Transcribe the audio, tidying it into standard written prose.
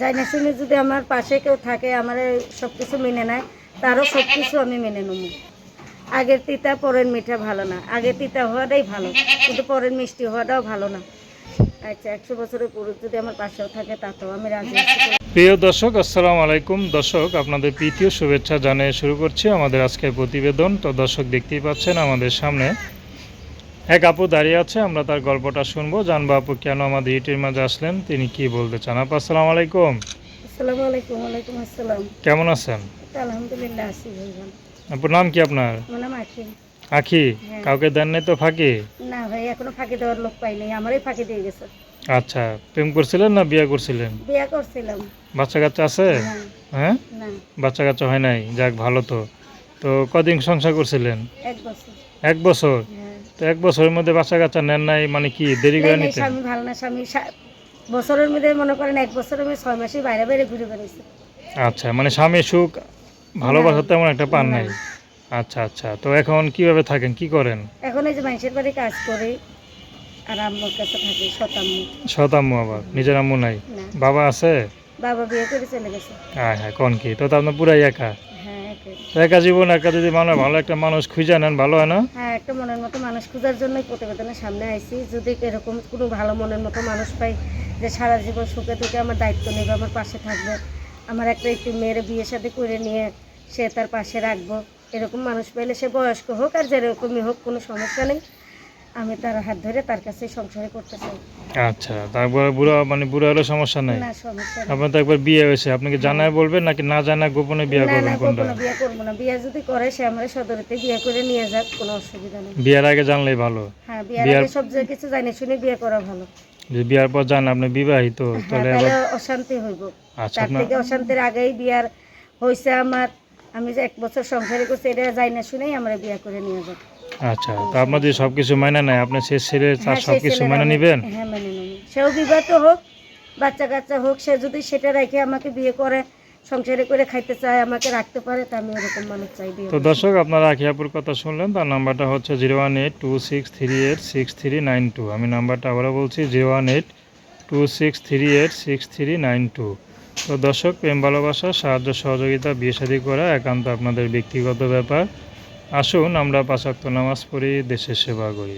যাই না শুনে যদি আমার পাশে কেউ থাকে, আমার সব কিছু মেনে নেয়, তারও সব কিছু আমি মেনে নেব। আগের তিতা পরের মিঠা ভালো না, আগের তিতা হওয়াটাই ভালো, কিন্তু পরের মিষ্টি হওয়াটাও ভালো না। আচ্ছা, 100 বছরের পুরুষ যদি আমার পাশেও থাকে তাতেও আমি রাজি আছি। প্রিয় দর্শক, আসসালামু আলাইকুম। দর্শক, আপনাদের প্রীতীয় শুভেচ্ছা জানিয়ে শুরু করছি আমাদের আজকের প্রতিবেদন। তো দর্শক, দেখতেই পাচ্ছেন আমাদের সামনে এক আপু দাঁড়িয়ে আছে। আমরা তার গল্পটা শুনবো, জানবো আপু কেন আমাদের ইউটিউবের মাঝে আসলেন, তিনি কি বলতে চান। আপু আসসালামু আলাইকুম। আসসালামু আলাইকুম। ওয়ালাইকুম আসসালাম। কেমন আছেন? আলহামদুলিল্লাহ আছি ভাইজান। আপুর নাম কি আপনার? আমার নাম আখি। আখি? হ্যাঁ। কাউকে দেন নাই তো ফাঁকি? না ভাই, এখনো ফাঁকি দেওয়ার লোক পাইনি, আমারই ফাঁকি দিয়ে গেছে। আচ্ছা, প্রেম করছিলেন না বিয়ে করছিলেন? বিয়ে করছিলাম। বাচ্চা কাচ্চা আছে? না। হ্যাঁ, না। বাচ্চা কাচ্চা হয় নাই, যাক ভালো। তো তো কদিন সংসার করছিলেন? 1 বছর। 1 বছর? হ্যাঁ। তো 1 বছরের মধ্যে বাচ্চা কাচ্চা নেন নাই, মানে কি দেরি করে নাই, নিতেন? স্বামী ভালো না। স্বামী বছরের মধ্যে মনে করেন 1 বছরের মধ্যে 6 মাসে বাইরে বাইরে ঘুরে বেড়াইছে। আচ্ছা, মানে স্বামীর সুখ ভালোবাসা না। তেমন একটা পান না। নাই। আচ্ছা আচ্ছা, তো এখন কিভাবে থাকেন, কি করেন? এখন এই যে মানুষের বাড়ি কাজ করি, আর আম্মুর কাছে থাকি, সৎ আম্মু। সৎ আম্মু? আবার নিজের আম্মু নাই? না। বাবা আছে? বাবা বিয়ে করে চলে গেছে। হ্যাঁ হ্যাঁ, কোন কি, তো আপনার পুরাই একা? হ্যাঁ, একে। তো একা জীবন, একা যদি মানে ভালো একটা মানুষ খুঁজে নেন, ভালো হয় না? হ্যাঁ, একটা মনের মতো মানুষ খোঁজার জন্যই প্রতিবেদনের সামনে আইছি। যদি এরকম কোনো ভালো মনের মতো মানুষ পাই, যে সারা জীবন সুখে দুঃখে আমার দায়িত্ব নেবে, আমার পাশে থাকবে, আমার একটা একটু মেয়ের বিয়ে শাদী করে নিয়ে সে তার পাশে রাখবো, এরকম মানুষ পেলে, সে বয়স্ক হোক আর যেরকমই হোক, কোনো সমস্যা নেই। আমি তার হাত ধরে তার কাছে সংসারে করতে চাই। আচ্ছা, তারপরে বুড়া, মানে বুড়া হলে সমস্যা নাই? না, সমস্যা নেই। আপনার তো একবার বিয়ে হয়েছে, আপনি কি জানায় বলবেন নাকি না জানায় গোপনে বিয়ে না না, করবেন, কোনটা? গোপনে বিয়ে করবো না। বিয়ে যদি করে, সে আমার সদরেতে বিয়ে করে নিয়ে যাক, কোনো অসুবিধা নেই। বিয়ের আগে জানলেই ভালো। হ্যাঁ, বিয়ের আগে সব কিছু জানি শুনে বিয়ে করা ভালো। যে বিয়ার পর জান আপনি বিবাহিত, হ্যাঁ, তাহলে তাহলে আবার অশান্তি হইব। আচ্ছা তার আপনার থেকে অশান্তির আগেই বিয়ার হয়েছে আমার। আমি যে 1 বছর সংসারে করছি, এটা যাই না শুনেই আমরা বিয়ে করে নিয়ে যাব। আচ্ছা, তো আপনার যদি সব কিছু মাইনে নেয়, আপনি সে ছেলে তার হ্যাঁ, সব সেই কিছু ছেলের মেনে আমি, নেবেন? হ্যাঁ, মেনে নেব। সেও বিবাহিত হোক, বাচ্চা কাচ্চা হোক, সে যদি সেটা রেখে আমাকে বিয়ে করে সংসারে করে খাইতে চায়, আমাকে রাখতে পারে, তা আমি এরকম মানুষ চাই বিয়ে তো করতে। দর্শক, আপনারা আখি আপুর কথা শুনলেন। তার নাম্বারটা হচ্ছে 01826386392। আমি নাম্বারটা আবারও বলছি, 01826386392। তো দর্শক, প্রেম ভালোবাসা, সাহায্য সহযোগিতা, বিয়ে শাদী করা একান্ত আপনাদের ব্যক্তিগত ব্যাপার। আসুন আমরা 5 ওয়াক্ত নামাজ পড়ি, দেশের সেবা করি।